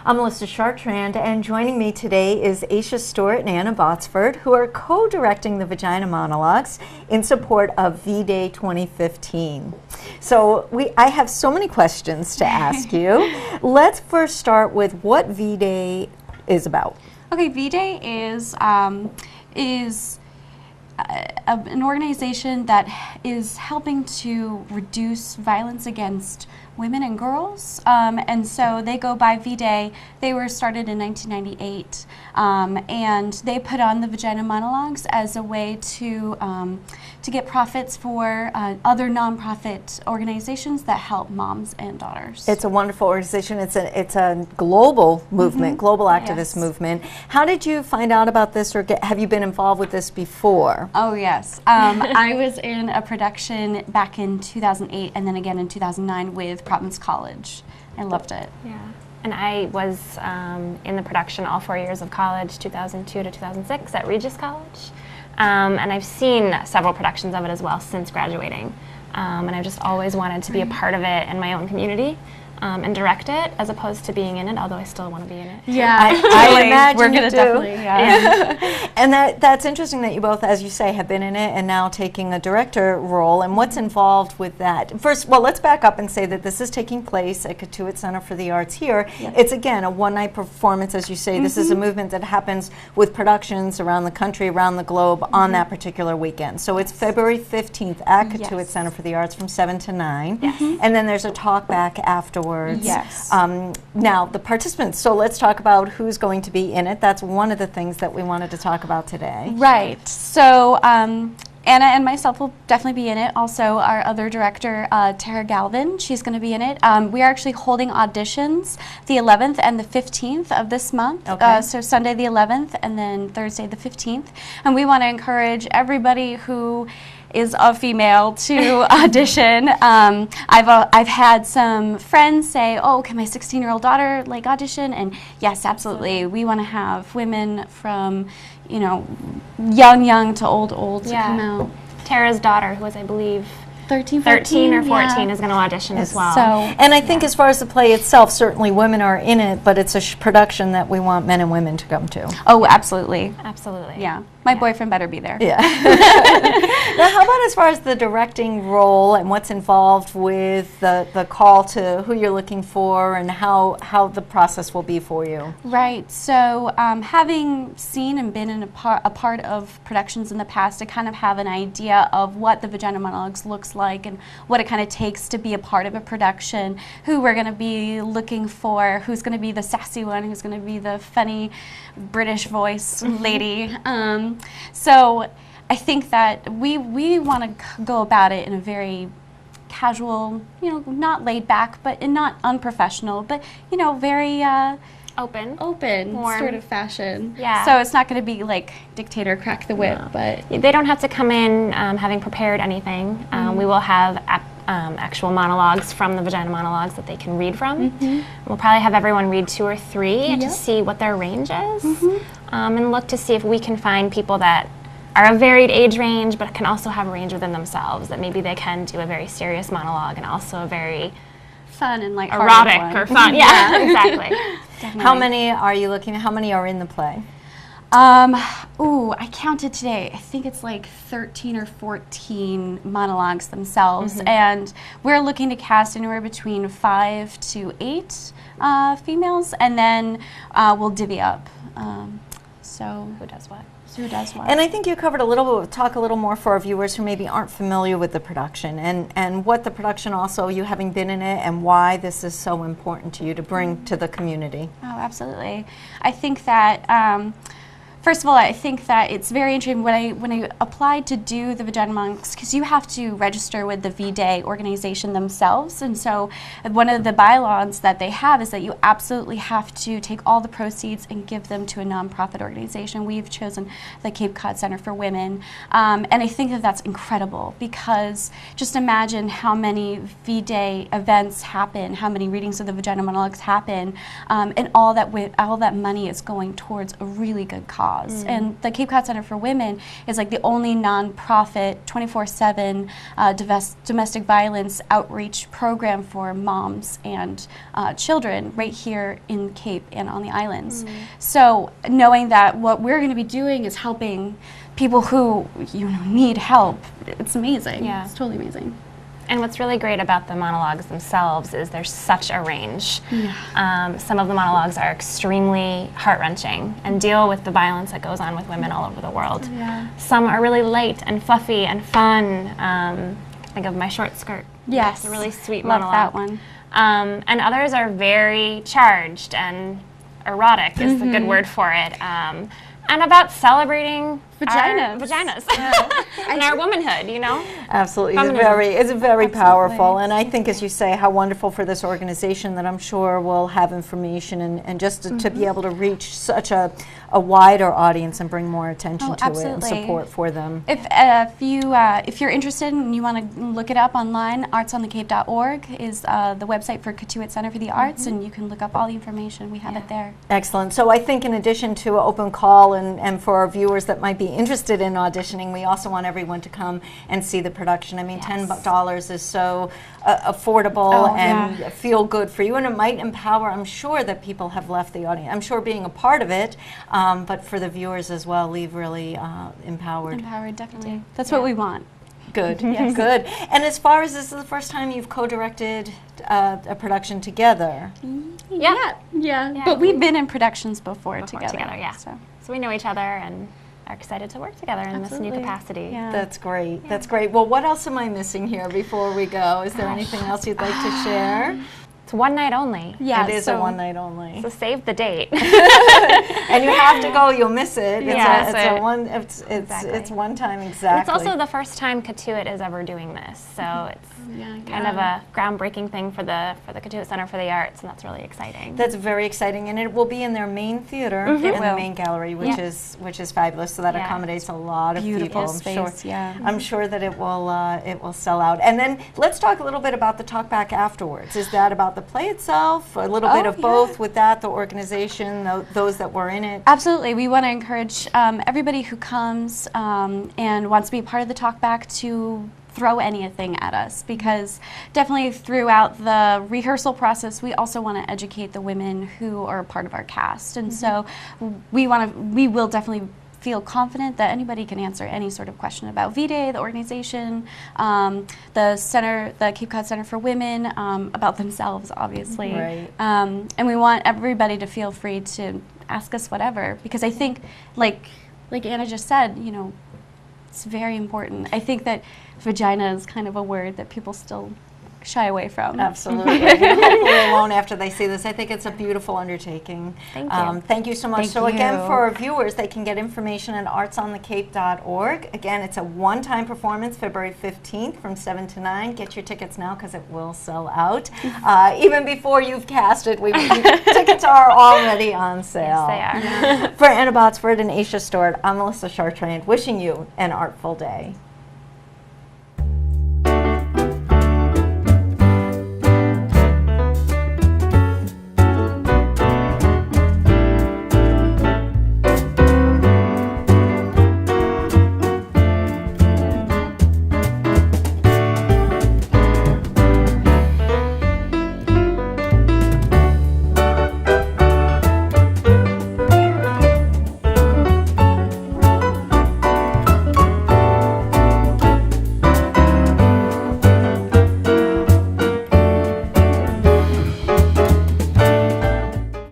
I'm Melissa Chartrand, and joining me today is Aisha, Stewart, and Anna Botsford, who are co-directing the Vagina Monologues in support of VDay 2015. So I have so many questions to ask you. Let's first start with what VDay is about. Okay, VDay is an organization that is helping to reduce violence against women and girls, and so they go by VDay. They were started in 1998, and they put on the Vagina Monologues as a way to get profits for other nonprofit organizations that help moms and daughters. It's a wonderful organization. It's a global movement, global activist movement. How did you find out about this, or have you been involved with this before? Oh yes, I was in a production back in 2008, and then again in 2009 with Providence College. I loved it. Yeah, and I was in the production all 4 years of college, 2002 to 2006 at Regis College, and I've seen several productions of it as well since graduating, and I've just always wanted to be a part of it in my own community. And direct it as opposed to being in it, although I still want to be in it. Yeah, I imagine we're gonna you do. definitely. Yeah. And that's interesting that you both, as you say, have been in it and now taking a director role. And what's involved with that? First, well, let's back up and say that this is taking place at Cotuit Center for the Arts here. Yes. It's again a one-night performance, as you say. This is a movement that happens with productions around the country, around the globe on that particular weekend. So it's February 15th at Cotuit Center for the Arts from 7 to 9, and then there's a talk back afterwards. Yes. Now, the participants, so let's talk about who's going to be in it. That's one of the things that we wanted to talk about today. Right. So Anna and myself will definitely be in it. Also, our other director, Tara Galvin, she's going to be in it. We are actually holding auditions the 11th and the 15th of this month. Okay. So Sunday the 11th and then Thursday the 15th. And we want to encourage everybody who is a female to audition. I've had some friends say, "Oh, can my 16-year-old daughter like audition?" And yes, absolutely. We want to have women from, you know, young to old to come out. Tara's daughter, who was, I believe, 13 or 14, is going to audition as well. So, and I think as far as the play itself, certainly women are in it, but it's a production that we want men and women to come to. Oh, absolutely. Absolutely. Yeah. My boyfriend better be there. Yeah. Now, how about as far as the directing role and what's involved with the call to who you're looking for and how the process will be for you? Right. So having seen and been in a part of productions in the past, I kind of have an idea of what the Vagina Monologues looks like and what it kind of takes to be a part of a production, who we're going to be looking for, who's going to be the sassy one, who's going to be the funny British voice lady. So I think that we want to go about it in a very casual, you know, not laid back, but not unprofessional, but, you know, very open warm sort of fashion. Yeah. So it's not going to be like dictator crack the whip, but they don't have to come in having prepared anything. We will have actual monologues from the Vagina Monologues that they can read from. We'll probably have everyone read 2 or 3 to see what their range is, and look to see if we can find people that are a varied age range but can also have a range within themselves, that maybe they can do a very serious monologue and also a very fun and like erotic or fun. Yeah, exactly. Definitely. How many are you looking at? How many are in the play? Ooh, I counted today. I think it's like 13 or 14 monologues themselves, and we're looking to cast anywhere between 5 to 8 females, and then we'll divvy up. So who does what? Who does what? And I think you covered a little bit, talk a little more for our viewers who maybe aren't familiar with the production and what the production also, you having been in it, and why this is so important to you to bring to the community. Oh, absolutely. I think that first of all, I think that it's very interesting when I applied to do the Vagina Monologues, because you have to register with the VDay organization themselves, and so one of the bylaws that they have is that you absolutely have to take all the proceeds and give them to a nonprofit organization. We've chosen the Cape Cod Center for Women, and I think that that's incredible, because just imagine how many VDay events happen, how many readings of the Vagina Monologues happen, and all that money is going towards a really good cause. cause. And the Cape Cod Center for Women is like the only nonprofit 24/7 domestic violence outreach program for moms and children right here in Cape and on the islands. So knowing that what we're going to be doing is helping people who need help, it's amazing. Yeah. It's totally amazing. And what's really great about the monologues themselves is there's such a range. Some of the monologues are extremely heart-wrenching and deal with the violence that goes on with women all over the world. Some are really light and fluffy and fun. Think of My Short Skirt. Yes. It's a really sweet Love monologue. that one. And others are very charged and erotic is the good word for it. And about celebrating Vaginas. our vaginas and our womanhood, you know? Absolutely. Feminism. It's very powerful. And I think, as you say, how wonderful for this organization that I'm sure will have information and just to be able to reach such a wider audience and bring more attention to it and support for them. If you're interested and you want to look it up online, artsonthecape.org is the website for Cotuit Center for the Arts, and you can look up all the information. We have it there. Excellent. So I think in addition to an open call and for our viewers that might be interested in auditioning, we also want everyone to come and see the production. I mean, $10 is so affordable and feel good for you, and it might empower. I'm sure that people have left the audience. I'm sure being a part of it, but for the viewers as well, leave really empowered. Empowered, definitely. That's what we want. Good, good. And as far as this is the first time you've co-directed a production together. Yeah. But we've been in productions before together. Yeah. So we know each other and are excited to work together in this new capacity. Yeah. That's great. That's great. Well, what else am I missing here before we go? Is there anything else you'd like to share? It's one night only. Yeah, it is a one night only. So save the date. And you have to go. You'll miss it. It's one time exactly. It's also the first time Cotuit is ever doing this, so it's kind of a groundbreaking thing for the Cotuit Center for the Arts, and that's really exciting. That's very exciting, and it will be in their main theater in the main gallery, which is fabulous. So that accommodates a lot of beautiful people. Space, I'm sure that it will sell out. And then let's talk a little bit about the talk back afterwards. Is that about the play itself? A little bit of both with that, the organization, those that were in it? Absolutely. We want to encourage everybody who comes and wants to be part of the talk back to throw anything at us, because definitely throughout the rehearsal process we also want to educate the women who are part of our cast, and so we will definitely feel confident that anybody can answer any sort of question about VDay, the organization, the center, the Cape Cod Center for Women, about themselves, obviously. Right. And we want everybody to feel free to ask us whatever, because I think, like Anna just said, it's very important. I think that vagina is kind of a word that people still shy away from. Absolutely. Hopefully they won't after they see this. I think it's a beautiful undertaking. Thank you. Thank you so much. Thank Again, you. for our viewers, they can get information at artsonthecape.org. Again, it's a one-time performance, February 15th from 7 to 9. Get your tickets now because it will sell out. Even before you've cast it, tickets are already on sale. Yes, they are. For Anna Botsford and Aisha Stewart, I'm Melissa Chartrand, wishing you an artful day.